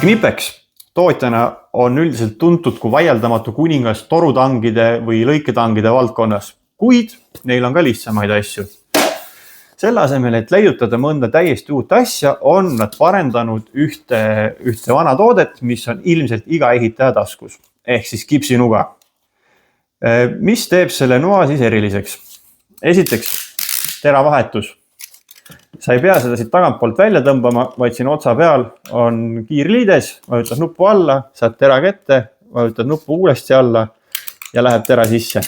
Knipex tootjana on üldiselt tuntud kui vaieldamatu kuningas torutangide või lõiketangide valdkonnas, kuid neil on ka lihtsamaid asju. Selle asemel, et leiutada mõnda täiesti uut asja, on nad parendanud ühte vana toodet, mis on ilmselt iga ehitaja taskus, ehk siis kipsinuga. Mis teeb selle noa siis eriliseks? Esiteks, teravahetus. Sa ei pea seda siit tagantpoolt välja tõmbama, vaid siin otsa peal on kiirliides, vajutad nuppu alla, saad tera kätte, vajutad nuppu uuesti alla ja läheb tera sisse.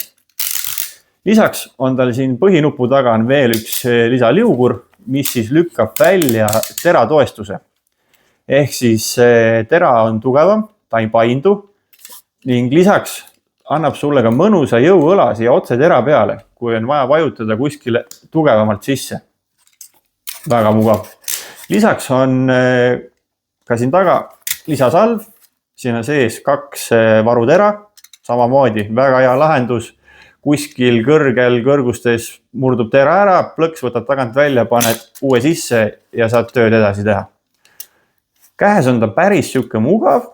Lisaks on tal siin põhinupu taga on veel üks lisaliugur, mis siis lükkab välja tera toestuse. Ehk siis tera on tugevam, ta ei paindu ning lisaks annab sulle ka mõnusa jõuõla siia otse tera peale, kui on vaja vajutada kuskile tugevamalt sisse. Väga mugav. Lisaks on ka siin taga lisasalv, siin on sees 2 varutera, samamoodi väga hea lahendus. Kuskil kõrgel kõrgustes murdub tera ära, plõks võtad tagant välja, paned uue sisse ja saad tööd edasi teha. Kähes on ta päris siuke mugav,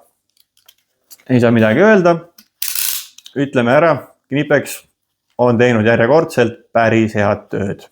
ei saa midagi öelda. Ütleme ära, Knipex on teinud järjekordselt päris head tööd.